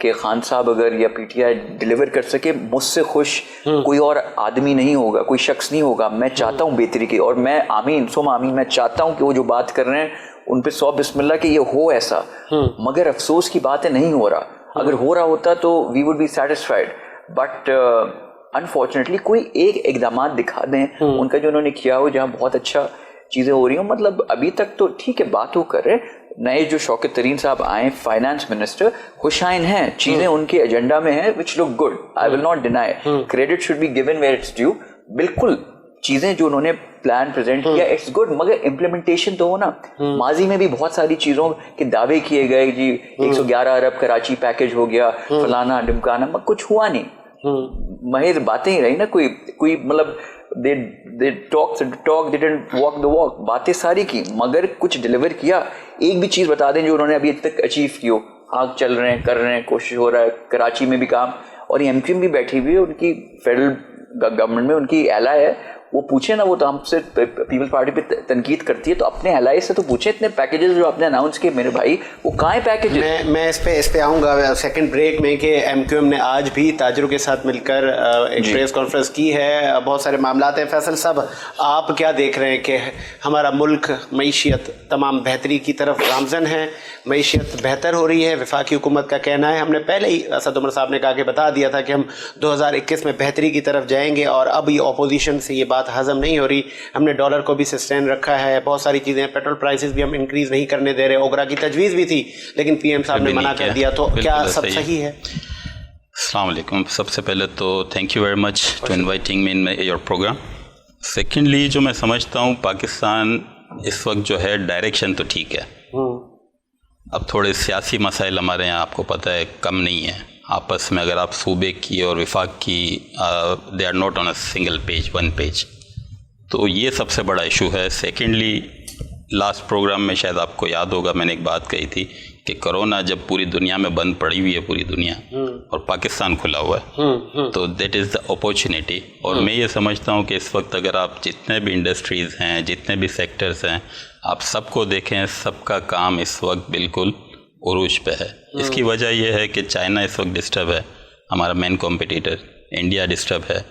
کہ خان صاحب اگر یا پی ٹی آئی ڈیلیور کر سکے, مجھ سے خوش کوئی اور آدمی نہیں ہوگا, کوئی شخص نہیں ہوگا. میں چاہتا ہوں بہتری کی, اور میں آمین سم آمین, میں چاہتا ہوں کہ وہ جو بات کر رہے ہیں ان پہ 100 بسم اللہ کہ یہ ہو ایسا. مگر افسوس کی بات ہے نہیں ہو رہا. اگر ہو رہا ہوتا تو we would be satisfied, but unfortunately کوئی ایک اقدامات دکھا دیں ان کا جو انہوں نے کیا ہو, جہاں بہت اچھا چیزیں ہو رہی ہوں. مطلب ابھی تک تو ٹھیک ہے بات وہ کر رہے, نئے جو شوکت ترین صاحب آئے فائنانس منسٹر, خوشائن ہیں, چیزیں ان کے ایجنڈا میں ہیں which look good, I will not deny, credit should be given where it's due. بالکل چیزیں جو انہوں نے پلان پریزنٹ کیا اٹس گڈ, مگر امپلیمنٹیشن تو ہو نا. ماضی میں بھی بہت ساری چیزوں کے دعوے کیے گئے, جی 111 ارب کراچی پیکج ہو گیا, فلانا ڈمکانا, مگر کچھ ہوا نہیں. محض باتیں ہی رہی نا, کوئی مطلب they talk, they didn't walk the walk. باتیں ساری کی مگر کچھ ڈیلیور کیا. ایک بھی چیز بتا دیں جو انہوں نے ابھی تک اچیو کی ہو. آگ چل رہے ہیں, کر رہے ہیں, کوشش ہو رہا ہے کراچی میں بھی کام. اور یہ ایم کیو ایم بھی بیٹھی ہوئی ہے, ان کی فیڈرل گورنمنٹ میں ان کی ایلائی ہے, وہ پوچھیں نا, وہ تو ہم سے پیپل پارٹی پہ تنقید کرتی ہے, تو اپنے ایلائی سے تو پوچھیں اتنے پیکیجز جو آپ نے اناؤنس کیے میرے بھائی, وہ کہاں پیکیج. میں اس پہ آؤں گا سیکنڈ بریک میں کہ ایم کیو ایم نے آج بھی تاجروں کے ساتھ مل کر ایک پریس کانفرنس کی ہے. بہت سارے معاملات ہیں. فیصل صاحب, آپ کیا دیکھ رہے ہیں کہ ہمارا ملک معیشت تمام بہتری کی طرف گامزن ہے, معیشت بہتر ہو رہی ہے, وفاقی حکومت کا کہنا ہے, ہم نے پہلے ہی اسد عمر صاحب نے کہا کہ بتا دیا تھا کہ ہم 2021 میں بہتری کی طرف جائیں گے, اور اب یہ اپوزیشن سے یہ بات ہضم نہیں ہو رہی. ہم نے ڈالر کو بھی سسٹین رکھا ہے, بہت ساری چیزیں, پیٹرول پرائسز بھی ہم انکریز نہیں کرنے دے رہے. اوگرا کی تجویز بھی تھی لیکن پی ایم صاحب نے منع کر دیا, تو کیا سب صحیح ہے؟ السلام علیکم. سب سے پہلے تو thank you very much to inviting me in your program. Secondly جو میں سمجھتا ہوں پاکستان اس وقت جو ہے ڈائریکشن تو ٹھیک ہے. اب تھوڑے سیاسی مسائل ہمارے یہاں آپ کو پتہ ہے کم نہیں ہیں آپس میں. اگر آپ صوبے کی اور وفاق کی they are not on a single page, one page, تو یہ سب سے بڑا ایشو ہے. سیکنڈلی لاسٹ پروگرام میں شاید آپ کو یاد ہوگا میں نے ایک بات کہی تھی کہ کرونا جب پوری دنیا میں بند پڑی ہوئی ہے پوری دنیا, اور پاکستان کھلا ہوا ہے, تو دیٹ از دا اپارچونیٹی. اور میں یہ سمجھتا ہوں کہ اس وقت اگر آپ جتنے بھی انڈسٹریز ہیں, جتنے بھی سیکٹرز ہیں, آپ سب کو دیکھیں, سب کا کام اس وقت بالکل عروج پہ ہے. اس کی وجہ یہ ہے کہ چائنا اس وقت ڈسٹرب ہے, ہمارا مین کمپٹیٹر. انڈیا ڈسٹرب ہے,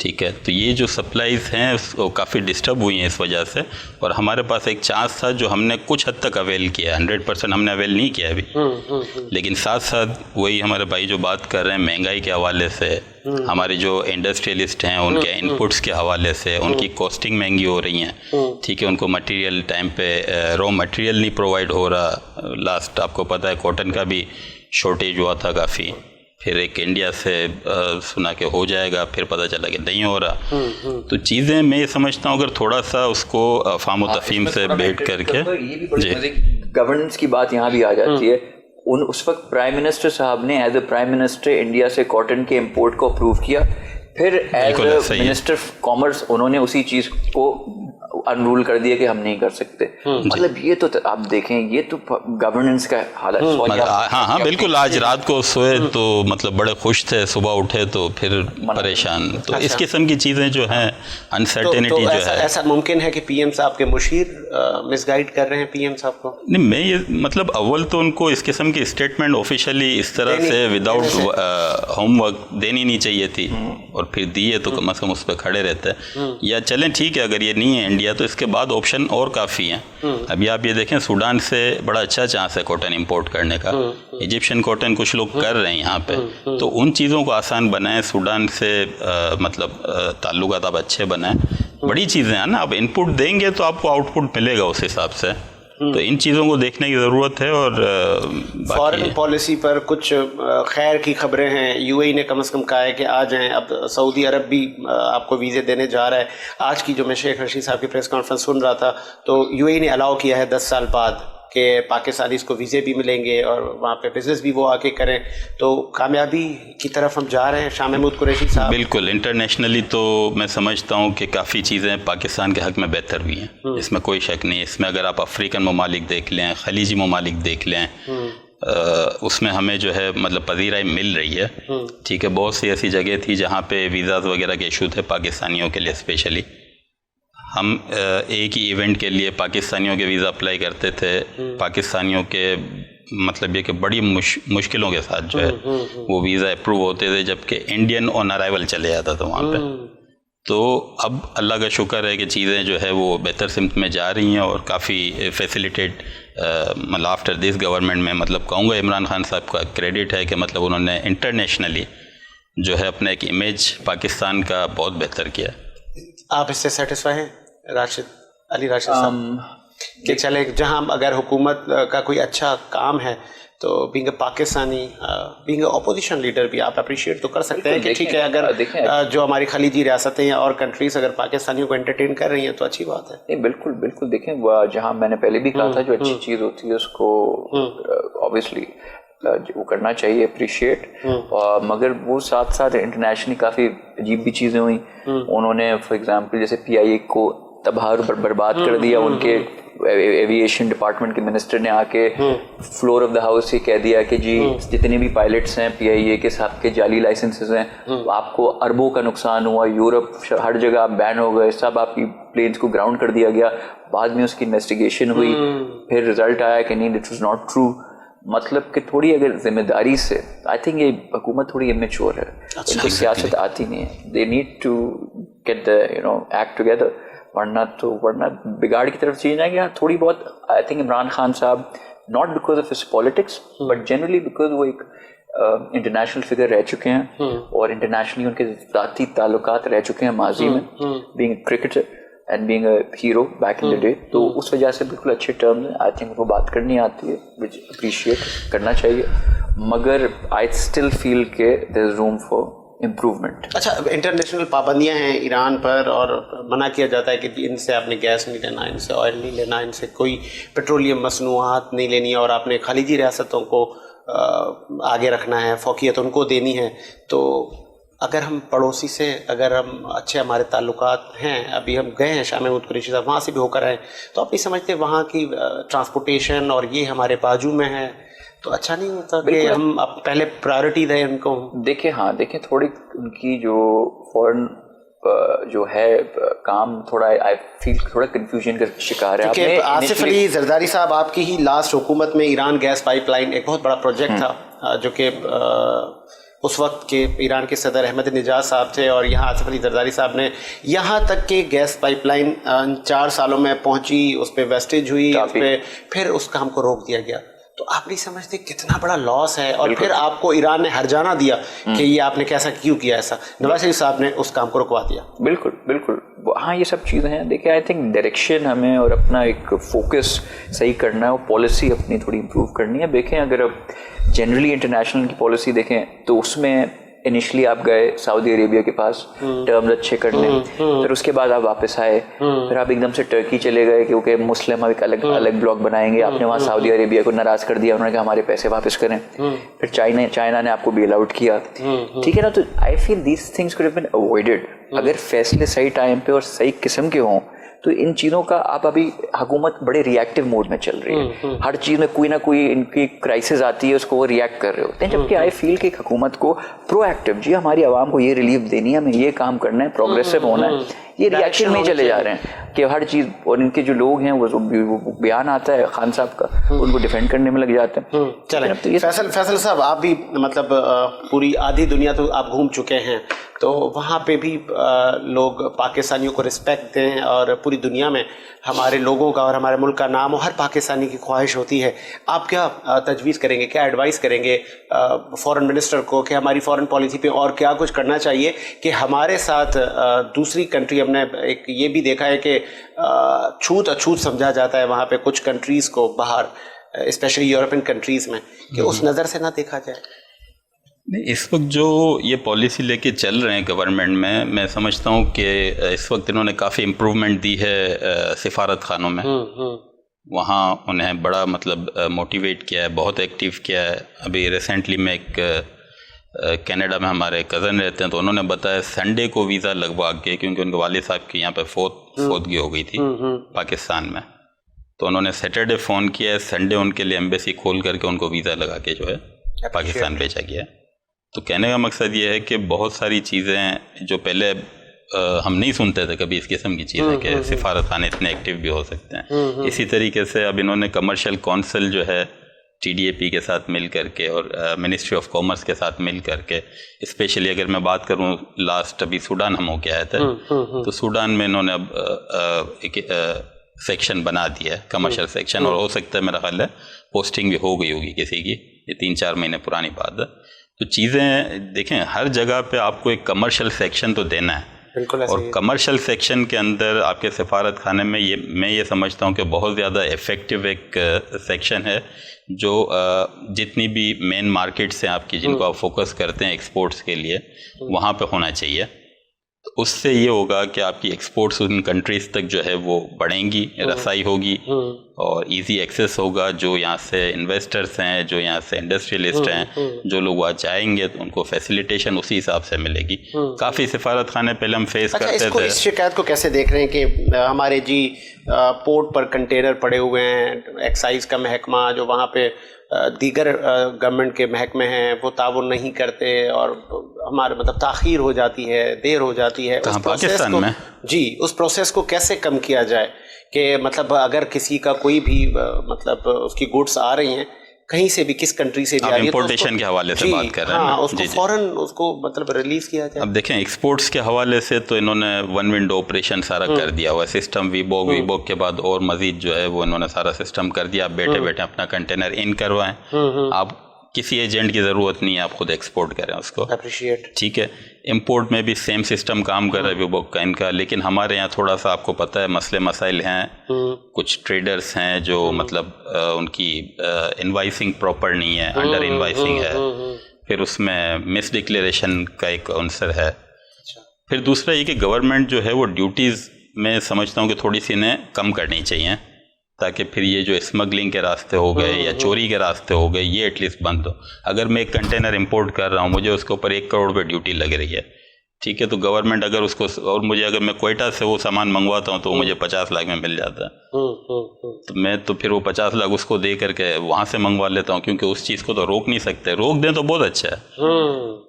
ٹھیک ہے. تو یہ جو سپلائیز ہیں وہ کافی ڈسٹرب ہوئی ہیں اس وجہ سے. اور ہمارے پاس ایک چانس تھا جو ہم نے کچھ حد تک اویل کیا, 100% ہم نے اویل نہیں کیا ابھی. لیکن ساتھ ساتھ وہی ہمارے بھائی جو بات کر رہے ہیں مہنگائی کے حوالے سے, ہمارے جو انڈسٹریلسٹ ہیں ان کے انپٹس کے حوالے سے, ان کی کاسٹنگ مہنگی ہو رہی ہیں, ٹھیک ہے. ان کو مٹیریل ٹائم پہ را مٹیریل نہیں پرووائڈ ہو رہا. لاسٹ آپ کو پتہ ہے کاٹن کا بھی شارٹیج ہوا تھا کافی, پھر ایک انڈیا سے سنا کہ ہو جائے گا, پھر پتہ چلا کہ نہیں ہو رہا. تو چیزیں میں یہ سمجھتا ہوں اگر تھوڑا سا اس کو افہام و تفہیم سے بیٹھ کر کے, جی گورننس کی بات یہاں بھی آ جاتی ہے. اس وقت پرائم منسٹر صاحب نے as a prime minister India سے کاٹن کے امپورٹ کو اپروو کیا, پھر ایز اے منسٹر کامرس انہوں نے اسی چیز کو انرول کر دیا کہ ہم نہیں کر سکتے. مطلب یہ تو آپ دیکھیں, یہ تو گورننس کا حالت. ہاں بالکل. آج رات کو سوئے تو مطلب بڑے خوش تھے, صبح اٹھے تو پھر پریشان. تو اس قسم کی چیزیں جو ہیں, انسرٹینٹی جو ہے. ایسا ممکن ہے کہ پی ایم صاحب کے مشیر مس گائیڈ کر رہے ہیں پی ایم صاحب کو؟ نہیں, میں یہ مطلب اول تو ان کو اس قسم کی اسٹیٹمنٹ آفیشلی اس طرح سے وداؤٹ ہوم ورک دینی نہیں چاہیے تھی, اور پھر دیے تو کم از کم اس پہ کھڑے رہتے. یا چلیں ٹھیک ہے اگر یہ نہیں ہے انڈیا تو اس کے بعد آپشن اور کافی ہیں. ابھی آپ یہ دیکھیں سوڈان سے بڑا اچھا چانس ہے کاٹن امپورٹ کرنے کا. ایجپشین کاٹن کچھ لوگ کر رہے ہیں یہاں پہ, تو ان چیزوں کو آسان بنائیں. سوڈان سے مطلب تعلقات آپ اچھے بنائیں. بڑی چیزیں ہیں نا, آپ ان پٹ دیں گے تو آپ کو آؤٹ پٹ ملے گا اس حساب سے. تو ان چیزوں کو دیکھنے کی ضرورت ہے. اور فارن پالیسی پر کچھ خیر کی خبریں ہیں. یو اے ای نے کم از کم کہا ہے کہ آ جائیں. اب سعودی عرب بھی آپ کو ویزے دینے جا رہا ہے. آج کی جو میں شیخ رشید صاحب کی پریس کانفرنس سن رہا تھا تو یو اے ای نے الاؤ کیا ہے 10 سال بعد کہ پاکستانیز کو ویزے بھی ملیں گے اور وہاں پہ بزنس بھی وہ آ کے کریں. تو کامیابی کی طرف ہم جا رہے ہیں. شاہ محمود قریشی صاحب, بالکل انٹرنیشنلی تو میں سمجھتا ہوں کہ کافی چیزیں پاکستان کے حق میں بہتر ہوئی ہیں, اس میں کوئی شک نہیں. اس میں اگر آپ افریقن ممالک دیکھ لیں, خلیجی ممالک دیکھ لیں, اس میں ہمیں جو ہے مطلب پذیرائی مل رہی ہے, ٹھیک ہے. بہت سی ایسی جگہ تھی جہاں پہ ویزاز وغیرہ کے ایشو تھے پاکستانیوں کے لیے اسپیشلی. ہم ایک ہی ایونٹ کے لیے پاکستانیوں کے ویزا اپلائی کرتے تھے, پاکستانیوں کے مطلب یہ کہ بڑی مشکلوں کے ساتھ جو ہے وہ ویزا اپروو ہوتے تھے، جبکہ انڈین آن ارائیول چلے جاتا تھا وہاں پہ. تو اب اللہ کا شکر ہے کہ چیزیں جو ہے وہ بہتر سمت میں جا رہی ہیں اور کافی فیسیلیٹیٹ مطلب آفٹر دس گورنمنٹ میں مطلب کہوں گا عمران خان صاحب کا کریڈٹ ہے کہ مطلب انہوں نے انٹرنیشنلی جو ہے اپنا ایک امیج پاکستان کا بہت بہتر کیا. آپ اس سے سیٹسفائی ہیں علی راشد صاحب کہ چلے جہاں اگر حکومت کا کوئی اچھا کام ہے تو being a Pakistani being a opposition leader بھی آپ اپریشیٹ تو کر سکتے ہیں کہ ٹھیک ہے اگر جو ہماری خلیجی ریاستیں یا اور کنٹریز اگر پاکستانیوں کو انٹرٹین کر رہی ہیں تو اچھی بات ہے. نہیں بالکل بالکل. دیکھیں جہاں میں نے پہلے بھی کہا تھا جو اچھی چیز ہوتی ہے اس کو اوبیسلی وہ کرنا چاہیے اپریشیٹ، مگر وہ ساتھ ساتھ انٹرنیشنلی کافی عجیب بھی چیزیں ہوئیں. انہوں نے فار ایگزامپل جیسے PIA کو تباہ برباد کر دیا. ان کے ایویشن ڈپارٹمنٹ کے منسٹر نے آ کے فلور آف دا ہاؤس یہ کہہ دیا کہ جی جتنے بھی پائلٹس ہیں PIA کے ساتھ کے جعلی لائسنسز ہیں آپ کو اربوں کا نقصان ہوا، یورپ ہر جگہ آپ بین ہو گئے، سب آپ کی پلینس کو گراؤنڈ کر دیا گیا. بعد میں اس کی انویسٹیگیشن ہوئی، پھر رزلٹ آیا کہ نہیں دیٹ واز ناٹ ٹرو. مطلب کہ تھوڑی اگر ذمہ داری سے آئی تھنک یہ حکومت تھوڑی امیچور ہے، ان کو سیاست آتی نہیں ہے. They need to get the act together, ورنہ بگاڑ کی طرف چیز ہے کہ تھوڑی بہت. آئی تھنک عمران خان صاحب not because of his politics but generally because وہ ایک انٹرنیشنل فگر رہ چکے ہیں اور انٹرنیشنلی ان کے ذاتی تعلقات رہ چکے ہیں ماضی میں، being a cricketer and being a hero back in the day. تو اس وجہ سے بالکل اچھے ٹرمز ہیں. آئی تھنک وہ بات کرنی آتی ہے وچ اپریشیٹ کرنا چاہیے، مگر آئی اسٹل فیل کہ دیر از روم فار امپروومنٹ. اچھا انٹرنیشنل پابندیاں ہیں ایران پر اور منع کیا جاتا ہے کہ ان سے آپ نے گیس نہیں لینا، ان سے آئل نہیں لینا، ان سے کوئی پیٹرولیم مصنوعات نہیں لینی اور آپ نے خلیجی ریاستوں کو آگے رکھنا ہے، فوقیت ان کو دینی ہے. تو اگر ہم پڑوسی سے اگر ہم اچھے ہمارے تعلقات ہیں، ابھی ہم گئے ہیں شام محمود قریشی صاحب وہاں سے بھی ہو کر آئے، تو آپ نہیں سمجھتے وہاں کی ٹرانسپورٹیشن اور یہ ہمارے بازو میں ہے تو اچھا نہیں ہوتا کہ ہم اب پہلے پرائیورٹی دیں ان کو؟ دیکھیں تھوڑی ان کی جو فورن جو ہے کام تھوڑا آئی فیل تھوڑا کنفیوژن کا شکار ہے. کہ آصف علی زرداری صاحب آپ کی ہی لاسٹ حکومت میں ایران گیس پائپ لائن ایک بہت بڑا پروجیکٹ تھا جو کہ اس وقت کے ایران کے صدر احمد نژاد صاحب تھے اور یہاں آصف علی زرداری صاحب نے یہاں تک کہ گیس پائپ لائن 4 سالوں میں پہنچی، اس پہ ویسٹیج ہوئی، اس پہ پھر اس کام کو روک دیا گیا. تو آپ نہیں سمجھتے کتنا بڑا لاس ہے؟ اور پھر آپ کو ایران نے ہرجانہ دیا کہ یہ آپ نے کیسا کیوں کیا ایسا. نواز شریف صاحب نے اس کام کو رکوا دیا. بالکل ہاں یہ سب چیزیں ہیں. دیکھیں آئی تھنک ڈائریکشن ہمیں اور اپنا ایک فوکس صحیح کرنا ہے اور پالیسی اپنی تھوڑی امپروو کرنی ہے. دیکھیں اگر اب جنرلی انٹرنیشنل کی پالیسی دیکھیں تو اس میں انیشلی آپ گئے سعودی عربیہ کے پاس ٹرمز اچھے کرنے، پھر اس کے بعد آپ واپس آئے، پھر آپ ایک دم سے ٹرکی چلے گئے کیونکہ مسلم ایک الگ بلاک بنائیں گے. آپ نے وہاں سعودی عربیہ کو ناراض کر دیا، انہوں نے کہا ہمارے پیسے واپس کریں. پھر چائنا نے آپ کو بیل آؤٹ کیا. ٹھیک ہے نا. تو I feel these things could have been avoided اگر فیصلے صحیح ٹائم پہ اور صحیح قسم کے ہوں. تو ان چیزوں کا آپ ابھی حکومت بڑے ری ایکٹیو موڈ میں چل رہی ہے، ہر چیز میں کوئی نہ کوئی ان کی کرائسس آتی ہے اس کو وہ ری ایکٹ کر رہے ہوتے ہیں. جبکہ آئی فیل کہ ایک حکومت کو پرو ایکٹیو جی ہماری عوام کو یہ ریلیف دینی ہے، ہمیں یہ کام کرنا ہے، پروگریسو ہونا ہے، یہ ری ایکشن میں چلے جا رہے ہیں کہ ہر چیز. اور ان کے جو لوگ ہیں وہ بیان آتا ہے خان صاحب کا ان کو ڈیفینڈ کرنے میں لگ جاتے ہیں. چلیں فیصل صاحب آپ بھی مطلب پوری آدھی دنیا تو آپ گھوم چکے ہیں، تو وہاں پہ بھی لوگ پاکستانیوں کو رسپیکٹ دیں اور پوری دنیا میں ہمارے لوگوں کا اور ہمارے ملک کا نام ہر پاکستانی کی خواہش ہوتی ہے. آپ کیا تجویز کریں گے، کیا ایڈوائز کریں گے فورن منسٹر کو کہ ہماری فورن پالیسی پہ اور کیا کچھ کرنا چاہیے کہ ہمارے ساتھ دوسری کنٹری، ہم نے ایک یہ بھی دیکھا ہے کہ چھوت اچھوت سمجھا جاتا ہے وہاں پہ کچھ کنٹریز کو باہر، اسپیشلی یورپین کنٹریز میں، کہ اس نظر سے نہ دیکھا جائے؟ نہیں، اس وقت جو یہ پالیسی لے کے چل رہے ہیں گورنمنٹ میں سمجھتا ہوں کہ اس وقت انہوں نے کافی امپروومنٹ دی ہے سفارت خانوں میں. وہاں انہیں بڑا مطلب موٹیویٹ کیا ہے، بہت ایکٹیو کیا ہے. ابھی ریسنٹلی میں ایک کینیڈا میں ہمارے کزن رہتے ہیں تو انہوں نے بتایا سنڈے کو ویزا لگوا کے، کیونکہ ان کے والد صاحب کی یہاں پہ فوتگی ہو گئی تھی پاکستان میں، تو انہوں نے سیٹرڈے فون کیا ہے، سنڈے ان کے لیے ایمبیسی کھول کر کے ان کو ویزا لگا کے جو ہے پاکستان بھیجا گیا. تو کہنے کا مقصد یہ ہے کہ بہت ساری چیزیں جو پہلے ہم نہیں سنتے تھے کبھی اس قسم کی چیزیں کہ سفارت خانے اتنے ایکٹیو بھی ہو سکتے ہیں. اسی طریقے سے اب انہوں نے کمرشل کونسل جو ہے TDAP کے ساتھ مل کر کے اور منسٹری آف کامرس کے ساتھ مل کر کے، اسپیشلی اگر میں بات کروں لاسٹ ابھی سوڈان ہم ہو کے آئے تھے، تو سوڈان میں انہوں نے اب ایک سیکشن بنا دیا ہے، کمرشل سیکشن، اور ہو سکتا ہے میرا خیال ہے پوسٹنگ بھی ہو گئی ہوگی کسی کی، یہ 3-4 مہینے پرانی بات ہے. تو چیزیں دیکھیں، ہر جگہ پہ آپ کو ایک کمرشل سیکشن تو دینا ہے، اور کمرشل سیکشن کے اندر آپ کے سفارت خانے میں میں یہ سمجھتا ہوں کہ بہت زیادہ ایفیکٹو ایک سیکشن ہے جو جتنی بھی مین مارکیٹس ہیں آپ کی جن کو آپ فوکس کرتے ہیں ایکسپورٹس کے لیے، وہاں پہ ہونا چاہیے. اس سے یہ ہوگا کہ آپ کی ایکسپورٹس ان کنٹریز تک جو ہے وہ بڑھیں گی، رسائی ہوگی اور ایزی ایکسیس ہوگا. جو یہاں سے انویسٹرس ہیں، جو یہاں سے انڈسٹریلسٹ ہیں، جو لوگ وہاں جائیں گے تو ان کو فیسیلیٹیشن اسی حساب سے ملے گی. کافی سفارت خانے پہلے ہم فیس کرتے تھے. اس شکایت کو کیسے دیکھ رہے ہیں کہ ہمارے پورٹ پر کنٹینر پڑے ہوئے ہیں، ایکسائز کا محکمہ جو وہاں پہ دیگر گورنمنٹ کے محکمے ہیں وہ تعاون نہیں کرتے، اور ہمارے مطلب تاخیر ہو جاتی ہے، دیر ہو جاتی ہے. پاکستان میں اس پروسیس کو کیسے کم کیا جائے کہ مطلب اگر کسی کا کوئی بھی مطلب اس کی گوڈس آ رہی ہیں کہیں سے بھی، کس کنٹری سے بھی آ رہی ہے، امپورٹیشن کے حوالے سے بات کر رہے ہیں، اس کو فوراً اس کو مطلب ریلیز کیا جائے. اب دیکھیں ایکسپورٹس کے حوالے سے تو انہوں نے ون ونڈو آپریشن سارا کر دیا ہوا ہے سسٹم. ویبوک کے بعد اور مزید جو ہے وہ انہوں نے سارا سسٹم کر دیا. آپ بیٹھے بیٹھے اپنا کنٹینر ان کروائیں، آپ کسی ایجنٹ کی ضرورت نہیں ہے، آپ خود ایکسپورٹ کریں اس کو. ٹھیک ہے، امپورٹ میں بھی سیم سسٹم کام کر رہا ہے ویبوک کا ان کا. لیکن ہمارے یہاں تھوڑا سا آپ کو پتہ ہے مسئلے مسائل ہیں. کچھ ٹریڈرز ہیں جو مطلب ان کی انوائسنگ پراپر نہیں ہے، انڈر انوائسنگ ہے، پھر اس میں مس ڈکلیریشن کا ایک عنصر ہے. پھر دوسرا یہ کہ گورنمنٹ جو ہے وہ ڈیوٹیز میں سمجھتا ہوں کہ تھوڑی سی انہیں کم کرنی چاہیے، تاکہ پھر یہ جو اسمگلنگ کے راستے ہو گئے یا چوری کے راستے ہو گئے یہ ایٹ لیسٹ بند ہو. اگر میں ایک کنٹینر امپورٹ کر رہا ہوں، مجھے اس کے اوپر 1 کروڑ روپے ڈیوٹی لگ رہی ہے، ٹھیک ہے، تو گورنمنٹ اگر اس کو، اور مجھے اگر میں کوئٹہ سے وہ سامان منگواتا ہوں تو وہ مجھے 50 لاکھ میں مل جاتا ہے، تو میں تو پھر وہ 50 لاکھ اس کو دے کر کے وہاں سے منگوا لیتا ہوں، کیونکہ اس چیز کو تو روک نہیں سکتے. روک دیں تو بہت اچھا ہے.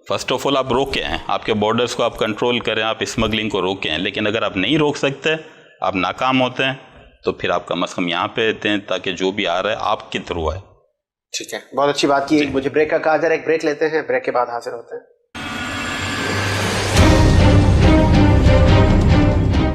فرسٹ آف آل آپ روک کے ہیں، آپ کے بارڈرز کو آپ کنٹرول کریں، آپ اسمگلنگ کو روکیں. لیکن اگر آپ نہیں روک سکتے، آپ ناکام ہوتے ہیں، تو پھر آپ کم از کم یہاں پہ دیں تاکہ جو بھی آ رہا ہے آپ کے تھرو آئے. ٹھیک ہے، بہت اچھی بات کی. مجھے بریک کا کہا جا رہا ہے، ایک بریک لیتے ہیں، بریک کے بعد حاضر ہوتے ہیں.